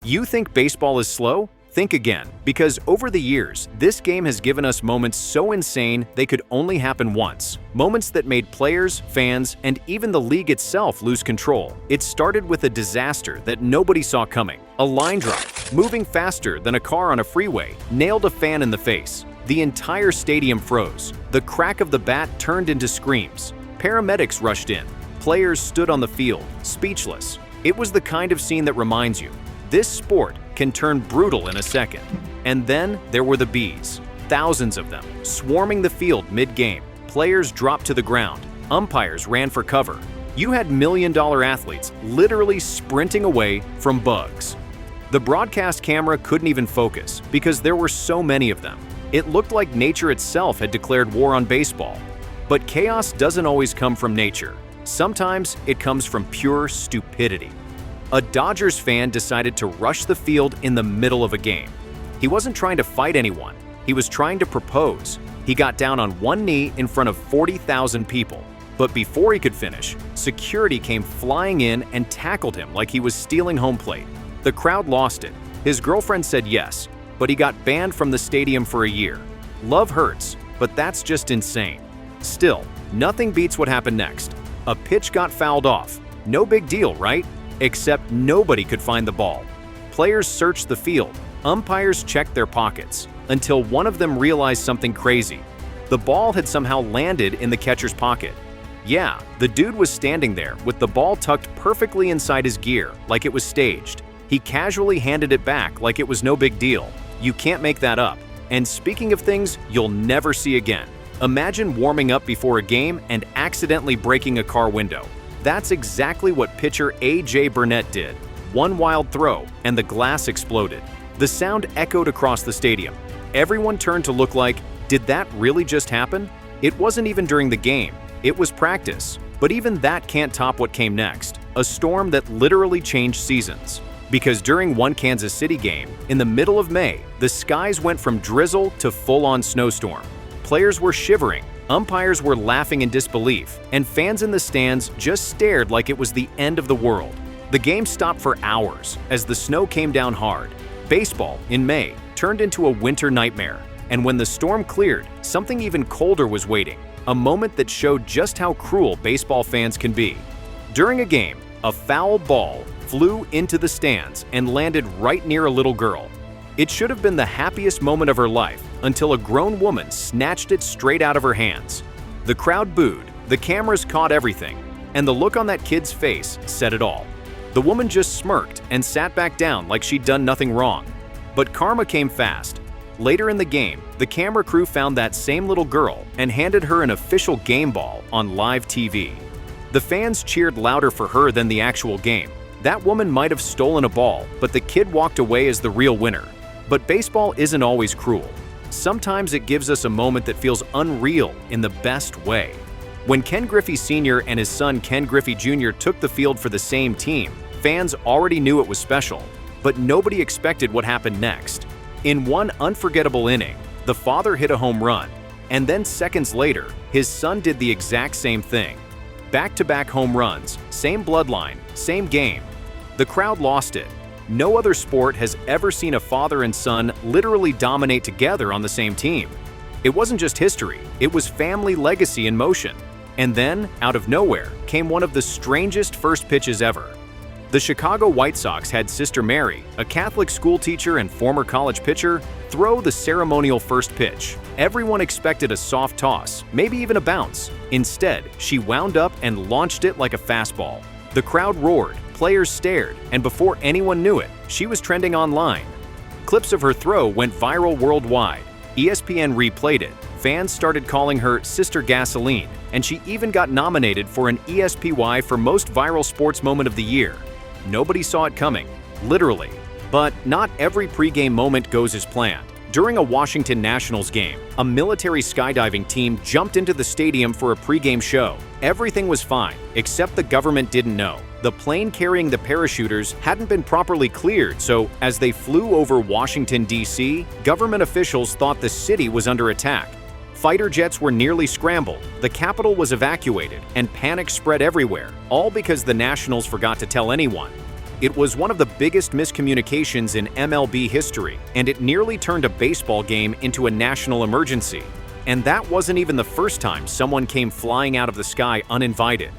You think baseball is slow? Think again, because over the years, this game has given us moments so insane they could only happen once. Moments that made players, fans, and even the league itself lose control. It started with a disaster that nobody saw coming. A line drive, moving faster than a car on a freeway, nailed a fan in the face. The entire stadium froze. The crack of the bat turned into screams. Paramedics rushed in. Players stood on the field, speechless. It was the kind of scene that reminds you, this sport can turn brutal in a second. And then there were the bees. Thousands of them, swarming the field mid-game. Players dropped to the ground. Umpires ran for cover. You had million-dollar athletes literally sprinting away from bugs. The broadcast camera couldn't even focus because there were so many of them. It looked like nature itself had declared war on baseball. But chaos doesn't always come from nature. Sometimes it comes from pure stupidity. A Dodgers fan decided to rush the field in the middle of a game. He wasn't trying to fight anyone. He was trying to propose. He got down on one knee in front of 40,000 people. But before he could finish, security came flying in and tackled him like he was stealing home plate. The crowd lost it. His girlfriend said yes, but he got banned from the stadium for a year. Love hurts, but that's just insane. Still, nothing beats what happened next. A pitch got fouled off. No big deal, right? Except nobody could find the ball. Players searched the field. Umpires checked their pockets until one of them realized something crazy. The ball had somehow landed in the catcher's pocket. Yeah, the dude was standing there with the ball tucked perfectly inside his gear, like it was staged. He casually handed it back like it was no big deal. You can't make that up. And speaking of things you'll never see again, imagine warming up before a game and accidentally breaking a car window. That's exactly what pitcher A.J. Burnett did. One wild throw, and the glass exploded. The sound echoed across the stadium. Everyone turned to look like, did that really just happen? It wasn't even during the game. It was practice. But even that can't top what came next. A storm that literally changed seasons. Because during one Kansas City game, in the middle of May, the skies went from drizzle to full-on snowstorm. Players were shivering. Umpires were laughing in disbelief, and fans in the stands just stared like it was the end of the world. The game stopped for hours as the snow came down hard. Baseball, in May, turned into a winter nightmare, and when the storm cleared, something even colder was waiting, a moment that showed just how cruel baseball fans can be. During a game, a foul ball flew into the stands and landed right near a little girl. It should have been the happiest moment of her life until a grown woman snatched it straight out of her hands. The crowd booed, the cameras caught everything, and the look on that kid's face said it all. The woman just smirked and sat back down like she'd done nothing wrong. But karma came fast. Later in the game, the camera crew found that same little girl and handed her an official game ball on live TV. The fans cheered louder for her than the actual game. That woman might have stolen a ball, but the kid walked away as the real winner. But baseball isn't always cruel. Sometimes it gives us a moment that feels unreal in the best way. When Ken Griffey Sr. and his son Ken Griffey Jr. took the field for the same team, fans already knew it was special, but nobody expected what happened next. In one unforgettable inning, the father hit a home run, and then seconds later, his son did the exact same thing. Back-to-back home runs, same bloodline, same game. The crowd lost it. No other sport has ever seen a father and son literally dominate together on the same team. It wasn't just history, it was family legacy in motion. And then, out of nowhere, came one of the strangest first pitches ever. The Chicago White Sox had Sister Mary, a Catholic schoolteacher and former college pitcher, throw the ceremonial first pitch. Everyone expected a soft toss, maybe even a bounce. Instead, she wound up and launched it like a fastball. The crowd roared, players stared, and before anyone knew it, she was trending online. Clips of her throw went viral worldwide. ESPN replayed it. Fans started calling her Sister Gasoline, and she even got nominated for an ESPY for Most Viral Sports Moment of the Year. Nobody saw it coming, literally. But not every pregame moment goes as planned. During a Washington Nationals game, a military skydiving team jumped into the stadium for a pregame show. Everything was fine, except the government didn't know. The plane carrying the parachuters hadn't been properly cleared, so as they flew over Washington, D.C., government officials thought the city was under attack. Fighter jets were nearly scrambled, the capital was evacuated, and panic spread everywhere, all because the Nationals forgot to tell anyone. It was one of the biggest miscommunications in MLB history, and it nearly turned a baseball game into a national emergency. And that wasn't even the first time someone came flying out of the sky uninvited.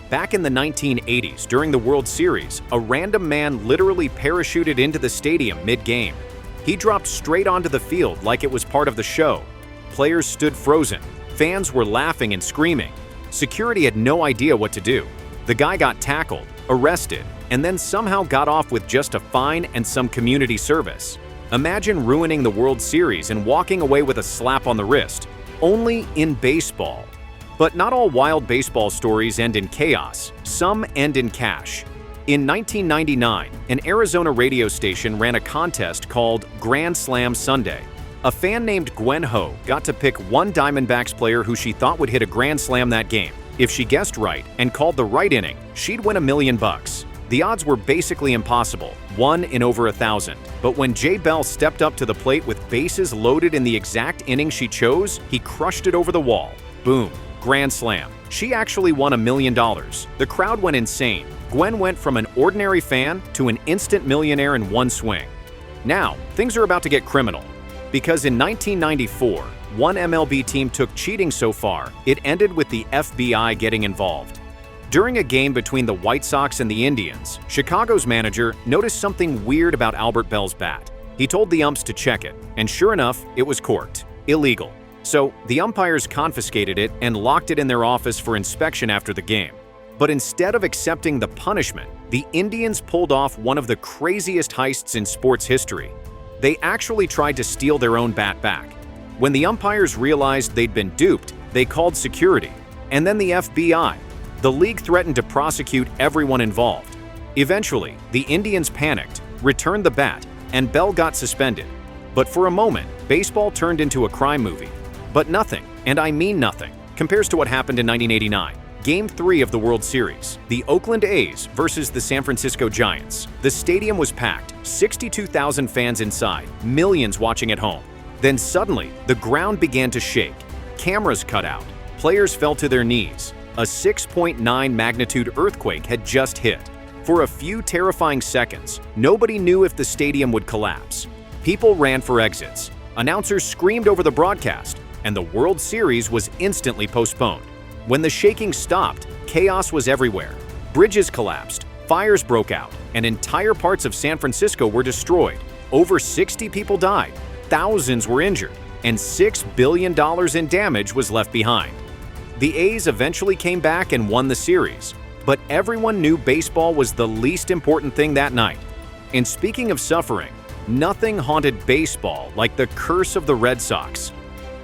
Back in the 1980s, during the World Series, a random man literally parachuted into the stadium mid-game. He dropped straight onto the field like it was part of the show. Players stood frozen. Fans were laughing and screaming. Security had no idea what to do. The guy got tackled, arrested, and then somehow got off with just a fine and some community service. Imagine ruining the World Series and walking away with a slap on the wrist. Only in baseball. But not all wild baseball stories end in chaos. Some end in cash. In 1999, an Arizona radio station ran a contest called Grand Slam Sunday. A fan named Gwen Ho got to pick one Diamondbacks player who she thought would hit a grand slam that game. If she guessed right and called the right inning, she'd win $1 million. The odds were basically impossible, 1 in over 1,000. But when Jay Bell stepped up to the plate with bases loaded in the exact inning she chose, he crushed it over the wall. Boom, grand slam. She actually won $1 million. The crowd went insane. Gwen went from an ordinary fan to an instant millionaire in one swing. Now, things are about to get criminal. Because in 1994, one MLB team took cheating so far, it ended with the FBI getting involved. During a game between the White Sox and the Indians, Chicago's manager noticed something weird about Albert Bell's bat. He told the umps to check it, and sure enough, it was corked. Illegal. So, the umpires confiscated it and locked it in their office for inspection after the game. But instead of accepting the punishment, the Indians pulled off one of the craziest heists in sports history. They actually tried to steal their own bat back. When the umpires realized they'd been duped, they called security, and then the FBI. The league threatened to prosecute everyone involved. Eventually, the Indians panicked, returned the bat, and Bell got suspended. But for a moment, baseball turned into a crime movie. But nothing, and I mean nothing, compares to what happened in 1989. Game 3 of the World Series, the Oakland A's versus the San Francisco Giants. The stadium was packed, 62,000 fans inside, millions watching at home. Then suddenly, the ground began to shake. Cameras cut out. Players fell to their knees. A 6.9 magnitude earthquake had just hit. For a few terrifying seconds, nobody knew if the stadium would collapse. People ran for exits. Announcers screamed over the broadcast, and the World Series was instantly postponed. When the shaking stopped, chaos was everywhere. Bridges collapsed, fires broke out, and entire parts of San Francisco were destroyed. Over 60 people died, thousands were injured, and $6 billion in damage was left behind. The A's eventually came back and won the series, but everyone knew baseball was the least important thing that night. And speaking of suffering, nothing haunted baseball like the curse of the Red Sox.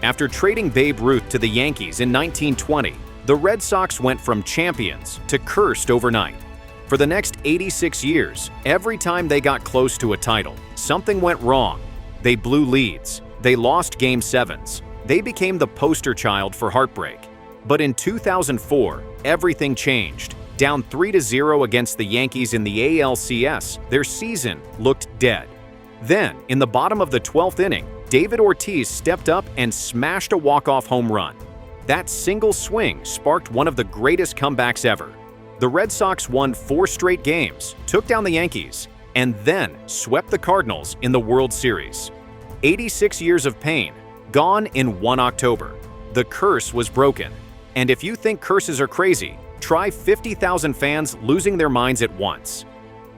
After trading Babe Ruth to the Yankees in 1920, the Red Sox went from champions to cursed overnight. For the next 86 years, every time they got close to a title, something went wrong. They blew leads. They lost Game 7s. They became the poster child for heartbreak. But in 2004, everything changed. Down 3-0 against the Yankees in the ALCS, their season looked dead. Then, in the bottom of the 12th inning, David Ortiz stepped up and smashed a walk-off home run. That single swing sparked one of the greatest comebacks ever. The Red Sox won 4 straight games, took down the Yankees, and then swept the Cardinals in the World Series. 86 years of pain, gone in one October. The curse was broken. And if you think curses are crazy, try 50,000 fans losing their minds at once.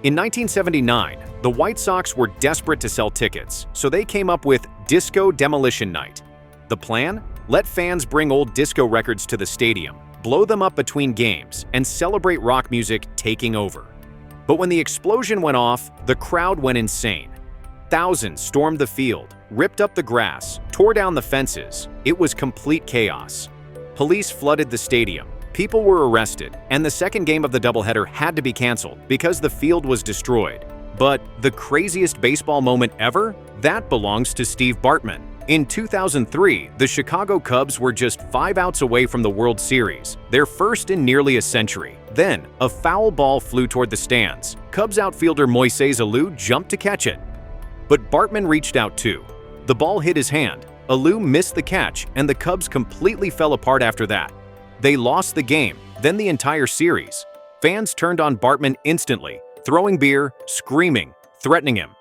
In 1979, the White Sox were desperate to sell tickets, so they came up with Disco Demolition Night. The plan? Let fans bring old disco records to the stadium, blow them up between games, and celebrate rock music taking over. But when the explosion went off, the crowd went insane. Thousands stormed the field, ripped up the grass, tore down the fences. It was complete chaos. Police flooded the stadium. People were arrested, and the second game of the doubleheader had to be canceled because the field was destroyed. But the craziest baseball moment ever? That belongs to Steve Bartman. In 2003, the Chicago Cubs were just 5 outs away from the World Series, their first in nearly a century. Then, a foul ball flew toward the stands. Cubs outfielder Moises Alou jumped to catch it. But Bartman reached out too. The ball hit his hand. Alou missed the catch, and the Cubs completely fell apart after that. They lost the game, then the entire series. Fans turned on Bartman instantly, throwing beer, screaming, threatening him.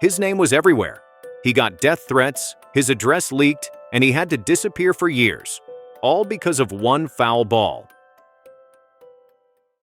His name was everywhere. He got death threats, his address leaked, and he had to disappear for years, all because of one foul ball.